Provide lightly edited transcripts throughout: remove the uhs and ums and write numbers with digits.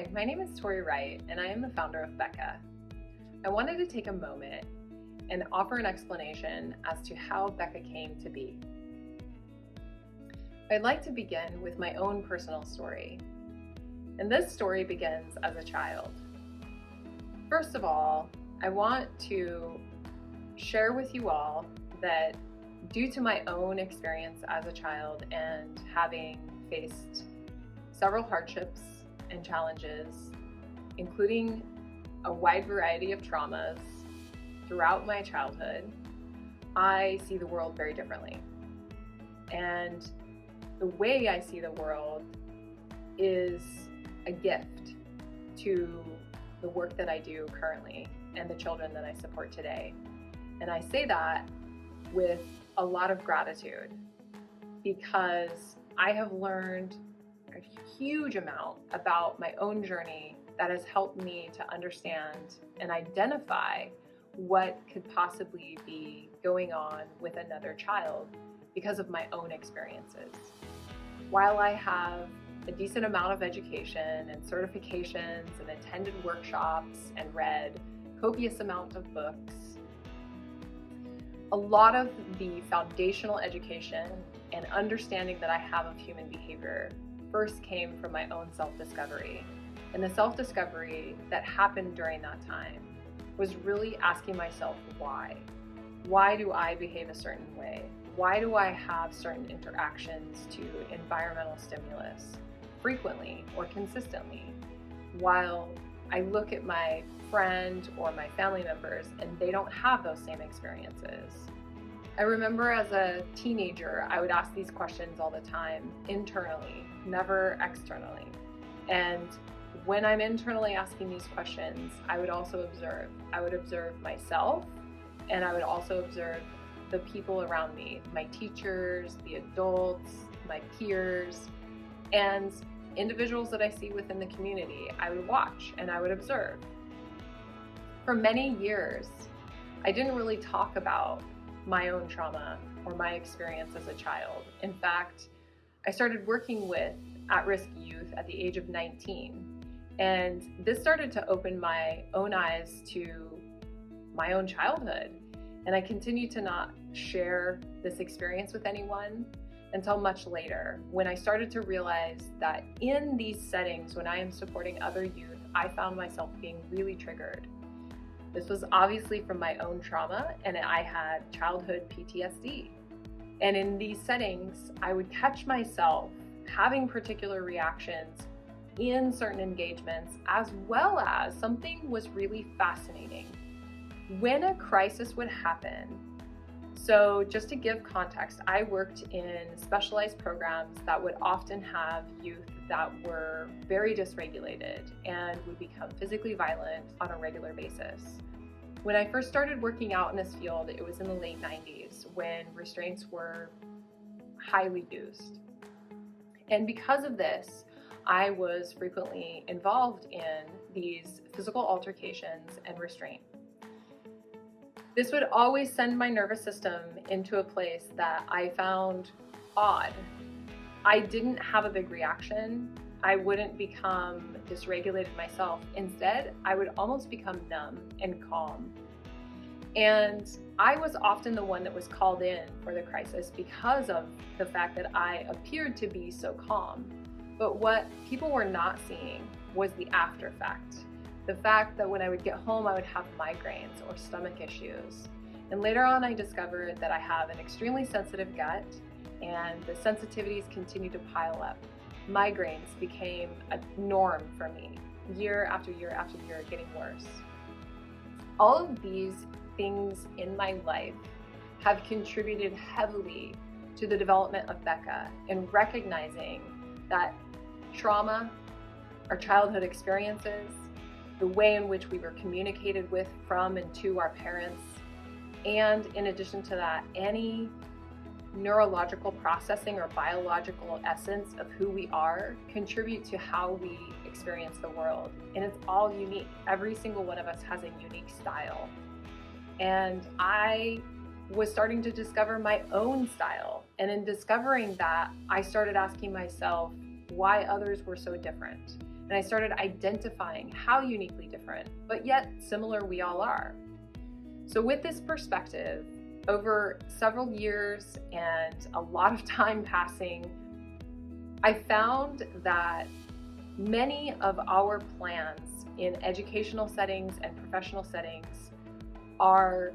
Hi, my name is Torri Wright, and I am the founder of BEHCA. I wanted to take a moment and offer an explanation as to how BEHCA came to be. I'd like to begin with my own personal story, and this story begins as a child. First of all, I want to share with you all that due to my own experience as a child and having faced several hardships and challenges, including a wide variety of traumas throughout my childhood, I see the world very differently. And the way I see the world is a gift to the work that I do currently and the children that I support today. And I say that with a lot of gratitude because I have learned a huge amount about my own journey that has helped me to understand and identify what could possibly be going on with another child because of my own experiences. While I have a decent amount of education and certifications and attended workshops and read copious amount of books, a lot of the foundational education and understanding that I have of human behavior first came from my own self-discovery. And the self-discovery that happened during that time was really asking myself why. Why do I behave a certain way? Why do I have certain interactions to environmental stimulus frequently or consistently, while I look at my friend or my family members and they don't have those same experiences? I remember as a teenager, I would ask these questions all the time, internally, never externally. And when I'm internally asking these questions, I would also observe. I would observe myself, and I would also observe the people around me, my teachers, the adults, my peers, and individuals that I see within the community. I would watch and I would observe. For many years, I didn't really talk about my own trauma or my experience as a child. In fact, I started working with at-risk youth at the age of 19. And this started to open my own eyes to my own childhood. And I continued to not share this experience with anyone until much later, when I started to realize that in these settings, when I am supporting other youth, I found myself being really triggered. This was obviously from my own trauma, and I had childhood PTSD. And in these settings, I would catch myself having particular reactions in certain engagements, as well as something was really fascinating. When a crisis would happen, so just to give context, I worked in specialized programs that would often have youth that were very dysregulated and would become physically violent on a regular basis. When I first started working out in this field, it was in the late 90s when restraints were highly used. And because of this, I was frequently involved in these physical altercations and restraint. This would always send my nervous system into a place that I found odd. I didn't have a big reaction. I wouldn't become dysregulated myself. Instead, I would almost become numb and calm. And I was often the one that was called in for the crisis because of the fact that I appeared to be so calm. But what people were not seeing was the after effect. The fact that when I would get home, I would have migraines or stomach issues. And later on, I discovered that I have an extremely sensitive gut, and the sensitivities continued to pile up. Migraines became a norm for me, year after year after year, getting worse. All of these things in my life have contributed heavily to the development of BEHCA and recognizing that trauma, our childhood experiences, the way in which we were communicated with from and to our parents, and in addition to that, any neurological processing or biological essence of who we are contribute to how we experience the world. And it's all unique. Every single one of us has a unique style. And I was starting to discover my own style. And in discovering that, I started asking myself why others were so different. And I started identifying how uniquely different, but yet similar we all are. So with this perspective, over several years and a lot of time passing, I found that many of our plans in educational settings and professional settings are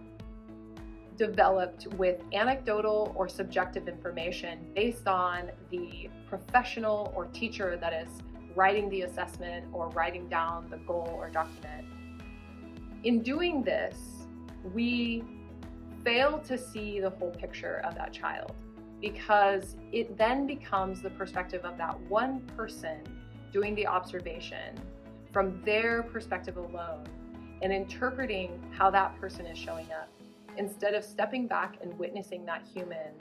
developed with anecdotal or subjective information based on the professional or teacher that is writing the assessment or writing down the goal or document. In doing this, we fail to see the whole picture of that child, because it then becomes the perspective of that one person doing the observation from their perspective alone and interpreting how that person is showing up, instead of stepping back and witnessing that human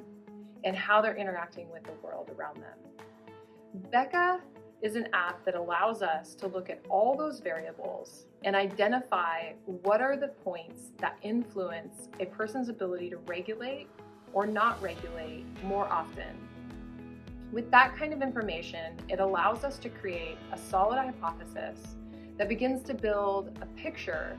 and how they're interacting with the world around them. BEHCA is an app that allows us to look at all those variables and identify what are the points that influence a person's ability to regulate or not regulate more often. With that kind of information, it allows us to create a solid hypothesis that begins to build a picture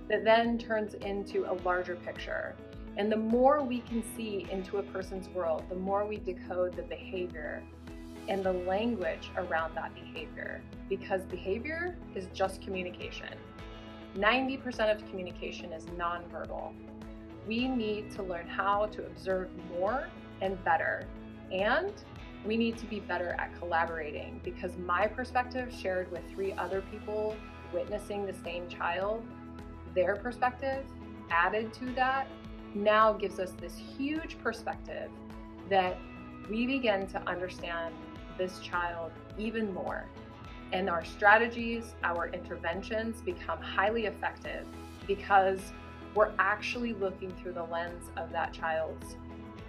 that then turns into a larger picture. And the more we can see into a person's world, the more we decode the behavior and the language around that behavior, because behavior is just communication. 90% of communication is nonverbal. We need to learn how to observe more and better, and we need to be better at collaborating, because my perspective shared with 3 other people witnessing the same child, their perspective added to that now gives us this huge perspective that we begin to understand this child even more. And our strategies, our interventions become highly effective because we're actually looking through the lens of that child's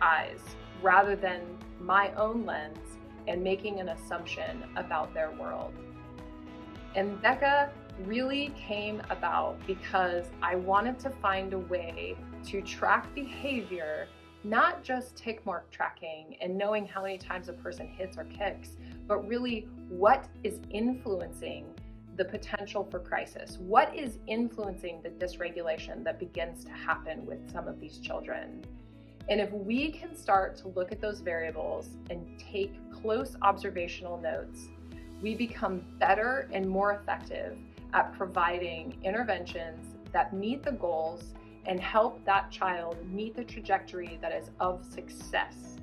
eyes rather than my own lens and making an assumption about their world. And BEHCA really came about because I wanted to find a way to track behavior, not just tick mark tracking and knowing how many times a person hits or kicks, but really what is influencing the potential for crisis? What is influencing the dysregulation that begins to happen with some of these children? And if we can start to look at those variables and take close observational notes, we become better and more effective at providing interventions that meet the goals and help that child meet the trajectory that is of success,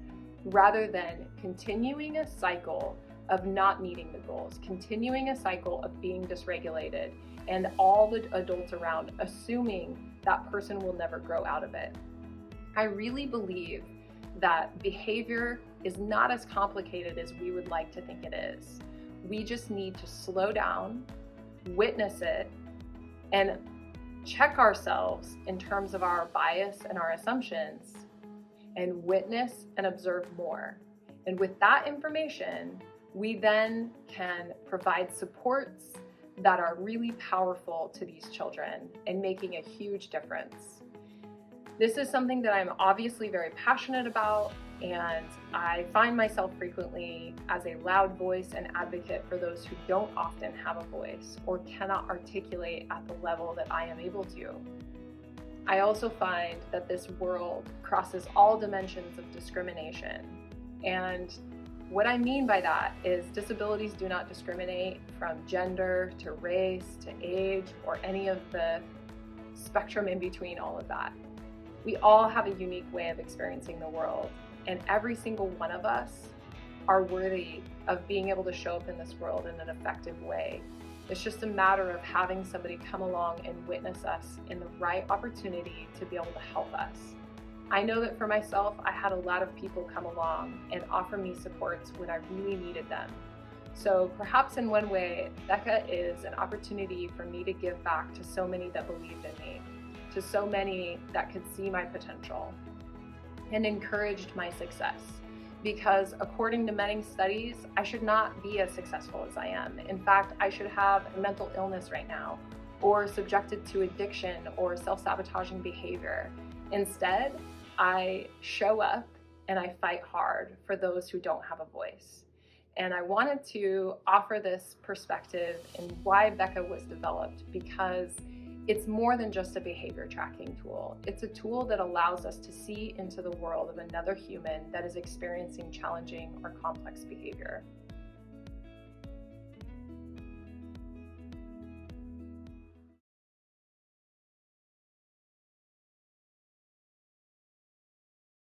rather than continuing a cycle of not meeting the goals, continuing a cycle of being dysregulated, and all the adults around assuming that person will never grow out of it. I really believe that behavior is not as complicated as we would like to think it is. We just need to slow down, witness it, and check ourselves in terms of our bias and our assumptions, and witness and observe more. And with that information, we then can provide supports that are really powerful to these children and making a huge difference. This is something that I'm obviously very passionate about, and I find myself frequently as a loud voice and advocate for those who don't often have a voice or cannot articulate at the level that I am able to. I also find that this world crosses all dimensions of discrimination. And what I mean by that is disabilities do not discriminate from gender to race to age or any of the spectrum in between all of that. We all have a unique way of experiencing the world, and every single one of us are worthy of being able to show up in this world in an effective way. It's just a matter of having somebody come along and witness us in the right opportunity to be able to help us. I know that for myself, I had a lot of people come along and offer me supports when I really needed them. So perhaps in one way, BEHCA is an opportunity for me to give back to so many that believed in me, to so many that could see my potential and encouraged my success. Because according to many studies, I should not be as successful as I am. In fact, I should have a mental illness right now, or subjected to addiction or self-sabotaging behavior. Instead, I show up and I fight hard for those who don't have a voice. And I wanted to offer this perspective and why BEHCA was developed, because it's more than just a behavior tracking tool. It's a tool that allows us to see into the world of another human that is experiencing challenging or complex behavior.